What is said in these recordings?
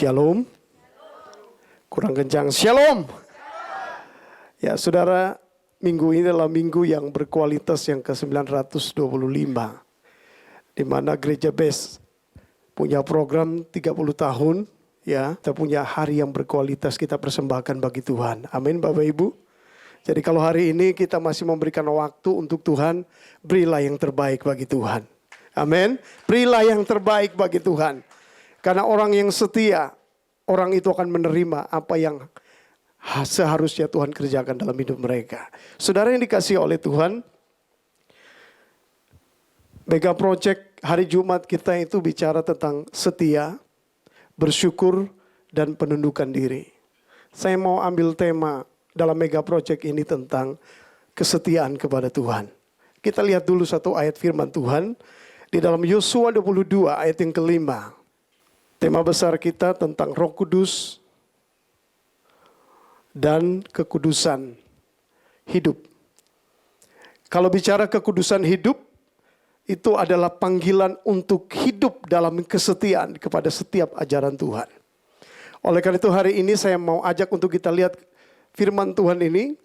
Shalom. Kurang kencang. Shalom. Ya saudara, minggu ini adalah minggu yang berkualitas yang ke-925. Di mana Gereja Best punya program 30 tahun. Ya, kita punya hari yang berkualitas kita persembahkan bagi Tuhan. Amin Bapak Ibu. Jadi kalau hari ini kita masih memberikan waktu untuk Tuhan, berilah yang terbaik bagi Tuhan. Amin. Berilah yang terbaik bagi Tuhan. Karena orang yang setia, orang itu akan menerima apa yang seharusnya Tuhan kerjakan dalam hidup mereka. Saudara yang dikasihi oleh Tuhan, Mega Project hari Jumat kita itu bicara tentang setia, bersyukur, dan penundukan diri. Saya mau ambil tema dalam Mega Project ini tentang kesetiaan kepada Tuhan. Kita lihat dulu satu ayat firman Tuhan di dalam Yosua 22 ayat yang kelima. Tema besar kita tentang Roh Kudus dan kekudusan hidup. Kalau bicara kekudusan hidup, itu adalah panggilan untuk hidup dalam kesetiaan kepada setiap ajaran Tuhan. Oleh karena itu hari ini saya mau ajak untuk kita lihat firman Tuhan ini.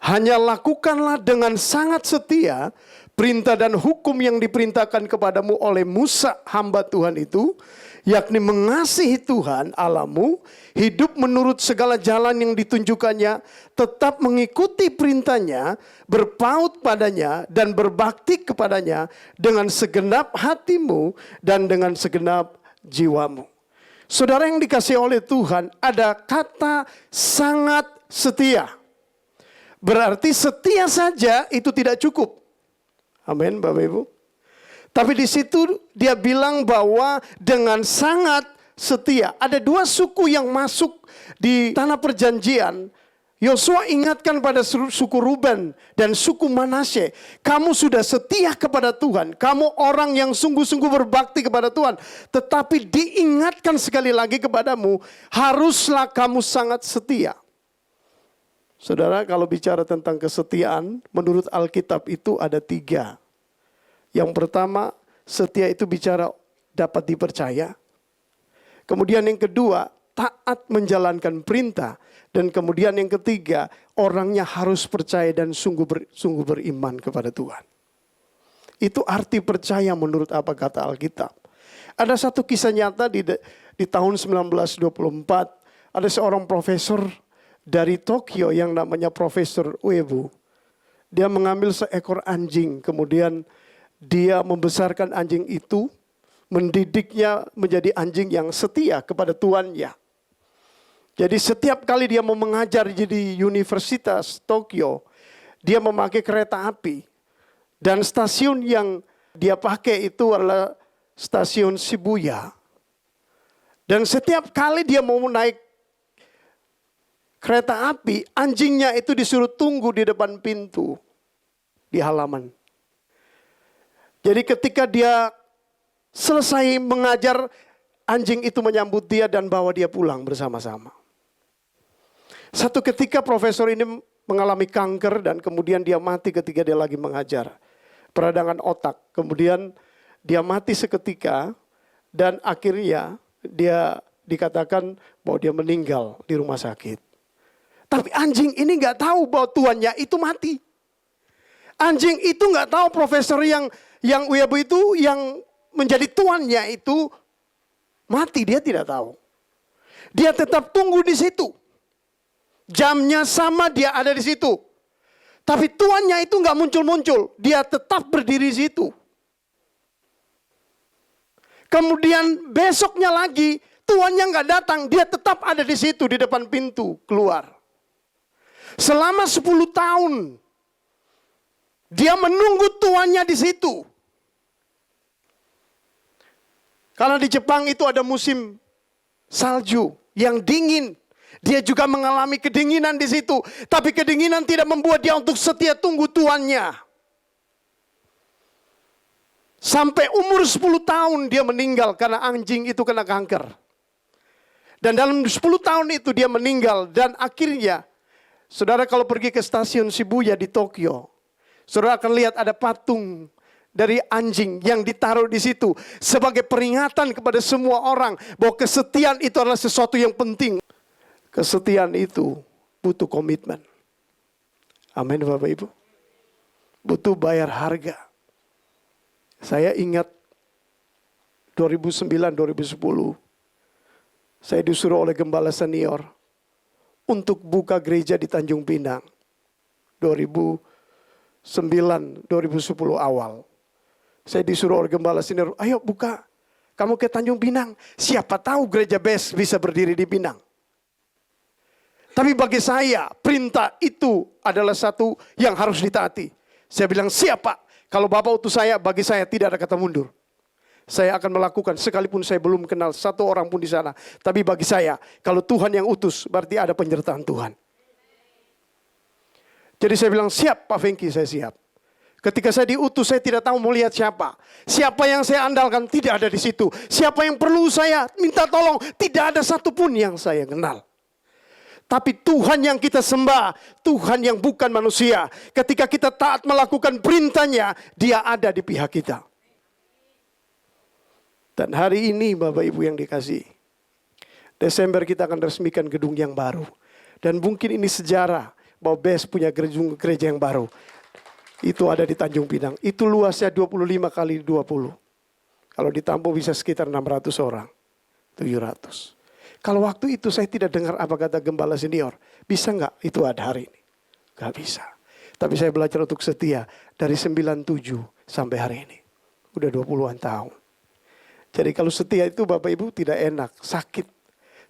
Hanya lakukanlah dengan sangat setia perintah dan hukum yang diperintahkan kepadamu oleh Musa hamba Tuhan itu, yakni mengasihi Tuhan Allahmu, hidup menurut segala jalan yang ditunjukkannya, tetap mengikuti perintahnya, berpaut padanya dan berbakti kepadanya dengan segenap hatimu dan dengan segenap jiwamu. Saudara yang dikasihi oleh Tuhan, ada kata sangat setia. Berarti setia saja itu tidak cukup. Amin Bapak Ibu. Tapi di situ dia bilang bahwa dengan sangat setia. Ada dua suku yang masuk di tanah perjanjian. Yosua ingatkan pada suku Ruben dan suku Manasye. Kamu sudah setia kepada Tuhan. Kamu orang yang sungguh-sungguh berbakti kepada Tuhan. Tetapi diingatkan sekali lagi kepadamu, haruslah kamu sangat setia. Saudara, kalau bicara tentang kesetiaan, menurut Alkitab itu ada 3. Yang pertama, setia itu bicara dapat dipercaya. Kemudian yang kedua, taat menjalankan perintah. Dan kemudian yang ketiga, orangnya harus percaya dan sungguh beriman kepada Tuhan. Itu arti percaya menurut apa kata Alkitab. Ada satu kisah nyata di tahun 1924, ada seorang profesor dari Tokyo yang namanya Profesor Uebu. Dia mengambil seekor anjing, kemudian dia membesarkan anjing itu, mendidiknya menjadi anjing yang setia kepada tuannya. Jadi setiap kali dia mau mengajar di Universitas Tokyo, dia memakai kereta api. Dan stasiun yang dia pakai itu adalah stasiun Shibuya. Dan setiap kali dia mau naik kereta api, anjingnya itu disuruh tunggu di depan pintu, di halaman. Jadi ketika dia selesai mengajar, anjing itu menyambut dia dan bawa dia pulang bersama-sama. Satu ketika profesor ini mengalami kanker dan kemudian dia mati ketika dia lagi mengajar. Peradangan otak, kemudian dia mati seketika dan akhirnya dia dikatakan bahwa dia meninggal di rumah sakit. Tapi anjing ini gak tahu bahwa tuannya itu mati. Anjing itu gak tahu profesor yang Uebu itu yang menjadi tuannya itu mati. Dia tidak tahu. Dia tetap tunggu di situ. Jamnya sama, dia ada di situ. Tapi tuannya itu gak muncul-muncul. Dia tetap berdiri di situ. Kemudian besoknya lagi tuannya gak datang. Dia tetap ada di situ di depan pintu keluar. Selama 10 tahun dia menunggu tuannya di situ. Karena di Jepang itu ada musim salju yang dingin. Dia juga mengalami kedinginan di situ. Tapi kedinginan tidak membuat dia untuk setia tunggu tuannya. Sampai umur 10 tahun dia meninggal karena anjing itu kena kanker. Dan dalam 10 tahun itu dia meninggal dan akhirnya saudara kalau pergi ke stasiun Shibuya di Tokyo, saudara akan lihat ada patung dari anjing yang ditaruh di situ sebagai peringatan kepada semua orang bahwa kesetiaan itu adalah sesuatu yang penting. Kesetiaan itu butuh komitmen. Amin Bapak Ibu. Butuh bayar harga. Saya ingat 2009-2010 saya disuruh oleh gembala senior untuk buka gereja di Tanjung Pinang. 2009-2010 awal. Saya disuruh oleh gembala senior, ayo buka. Kamu ke Tanjung Pinang. Siapa tahu gereja BES bisa berdiri di Pinang. Tapi bagi saya, perintah itu adalah satu yang harus ditaati. Saya bilang, siapa? Kalau Bapak utus saya, bagi saya tidak ada kata mundur. Saya akan melakukan, sekalipun saya belum kenal satu orang pun di sana. Tapi bagi saya, kalau Tuhan yang utus, berarti ada penyertaan Tuhan. Jadi saya bilang, siap Pak Fengki, saya siap. Ketika saya diutus, saya tidak tahu mau lihat siapa. Siapa yang saya andalkan, tidak ada di situ. Siapa yang perlu saya minta tolong, tidak ada satupun yang saya kenal. Tapi Tuhan yang kita sembah, Tuhan yang bukan manusia. Ketika kita taat melakukan perintahnya, Dia ada di pihak kita. Dan hari ini Bapak Ibu yang dikasihi, Desember kita akan resmikan gedung yang baru. Dan mungkin ini sejarah bahwa BES punya gereja yang baru. Itu ada di Tanjung Pinang. Itu luasnya 25 kali 20. Kalau ditampung bisa sekitar 600 orang. 700. Kalau waktu itu saya tidak dengar apa kata gembala senior. Bisa nggak itu ada hari ini? Nggak bisa. Tapi saya belajar untuk setia dari 97 sampai hari ini. Udah 20-an tahun. Jadi kalau setia itu Bapak Ibu tidak enak, sakit.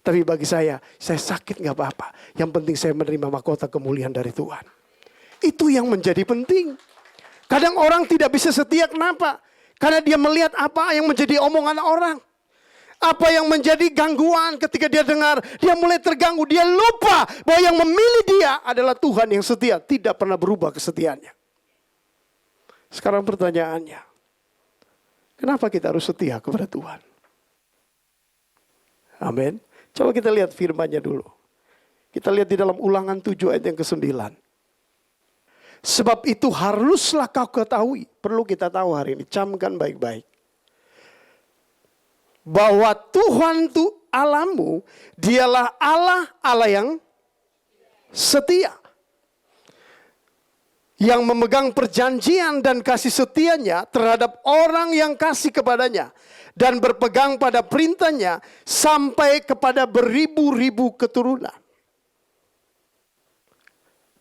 Tapi bagi saya sakit nggak apa-apa. Yang penting saya menerima mahkota kemuliaan dari Tuhan. Itu yang menjadi penting. Kadang orang tidak bisa setia, kenapa? Karena dia melihat apa yang menjadi omongan orang. Apa yang menjadi gangguan ketika dia dengar. Dia mulai terganggu, dia lupa bahwa yang memilih dia adalah Tuhan yang setia. Tidak pernah berubah kesetiaannya. Sekarang pertanyaannya. Kenapa kita harus setia kepada Tuhan? Amin. Coba kita lihat firman-Nya dulu. Kita lihat di dalam Ulangan 7 ayat yang ke-9. Sebab itu haruslah kau ketahui. Perlu kita tahu hari ini. Camkan baik-baik. Bahwa Tuhan itu Allahmu. Dialah Allah yang setia. Yang memegang perjanjian dan kasih setianya terhadap orang yang kasih kepadanya. Dan berpegang pada perintahnya sampai kepada beribu-ribu keturunan.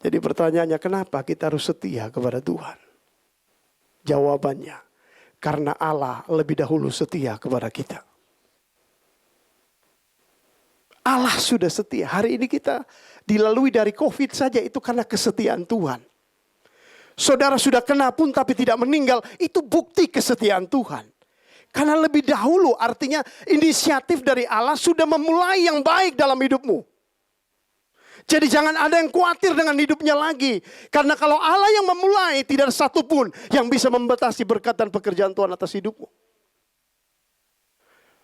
Jadi pertanyaannya, kenapa kita harus setia kepada Tuhan? Jawabannya, karena Allah lebih dahulu setia kepada kita. Allah sudah setia. Hari ini kita dilalui dari COVID saja itu karena kesetiaan Tuhan. Saudara sudah kena pun tapi tidak meninggal, itu bukti kesetiaan Tuhan. Karena lebih dahulu artinya inisiatif dari Allah sudah memulai yang baik dalam hidupmu. Jadi jangan ada yang khawatir dengan hidupnya lagi. Karena kalau Allah yang memulai, tidak ada satupun yang bisa membatasi berkat dan pekerjaan Tuhan atas hidupmu.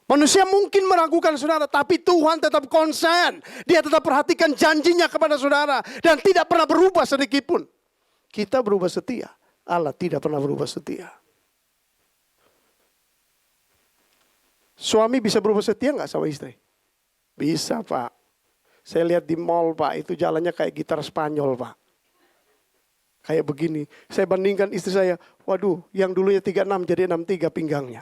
Manusia mungkin meragukan saudara, tapi Tuhan tetap konsen. Dia tetap perhatikan janjinya kepada saudara. Dan tidak pernah berubah sedikit pun. Kita berubah setia. Allah tidak pernah berubah setia. Suami bisa berubah setia nggak sama istri? Bisa Pak. Saya lihat di mall Pak, itu jalannya kayak gitar Spanyol Pak. Kayak begini. Saya bandingkan istri saya, waduh yang dulunya 36 jadi 63 pinggangnya.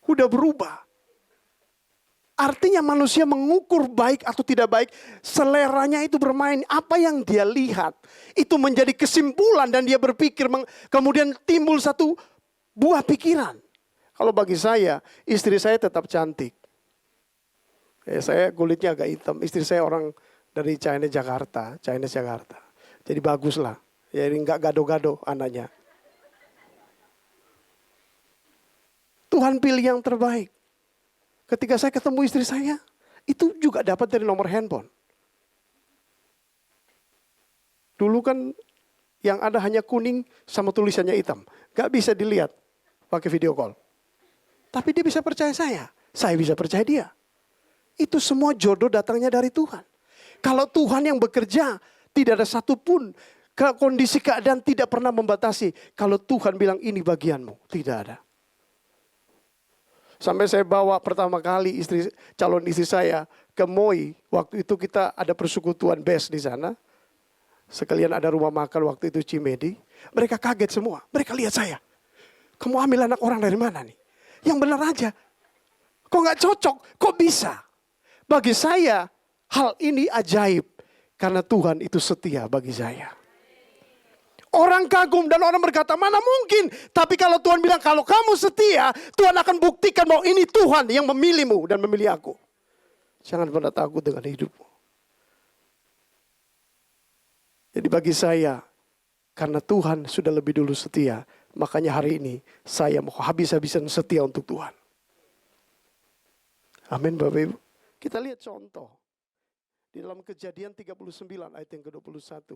Udah berubah. Artinya manusia mengukur baik atau tidak baik, seleranya itu bermain. Apa yang dia lihat, itu menjadi kesimpulan dan dia berpikir, kemudian timbul satu buah pikiran. Kalau bagi saya, istri saya tetap cantik. Saya kulitnya agak hitam. Istri saya orang dari Chinese Jakarta. Jadi bagus lah. Jadi nggak gado-gado anaknya. Tuhan pilih yang terbaik. Ketika saya ketemu istri saya, itu juga dapat dari nomor handphone. Dulu kan yang ada hanya kuning sama tulisannya hitam. Nggak bisa dilihat pakai video call. Tapi dia bisa percaya saya bisa percaya dia. Itu semua jodoh datangnya dari Tuhan. Kalau Tuhan yang bekerja, tidak ada satupun Kondisi keadaan tidak pernah membatasi. Kalau Tuhan bilang ini bagianmu, tidak ada. Sampai saya bawa pertama kali calon istri saya ke Moi. Waktu itu kita ada persekutuan best di sana. Sekalian ada rumah makan waktu itu Cimedi. Mereka kaget semua. Mereka lihat saya. Kamu ambil anak orang dari mana nih? Yang benar aja. Kok gak cocok? Kok bisa? Bagi saya hal ini ajaib. Karena Tuhan itu setia bagi saya. Orang kagum dan orang berkata, mana mungkin. Tapi kalau Tuhan bilang, kalau kamu setia, Tuhan akan buktikan bahwa ini Tuhan yang memilihmu dan memilih aku. Jangan pernah takut dengan hidupmu. Jadi bagi saya, karena Tuhan sudah lebih dulu setia, makanya hari ini saya mau habis-habisan setia untuk Tuhan. Amin Bapak Ibu. Kita lihat contoh. Di dalam Kejadian 39 ayat yang ke-21.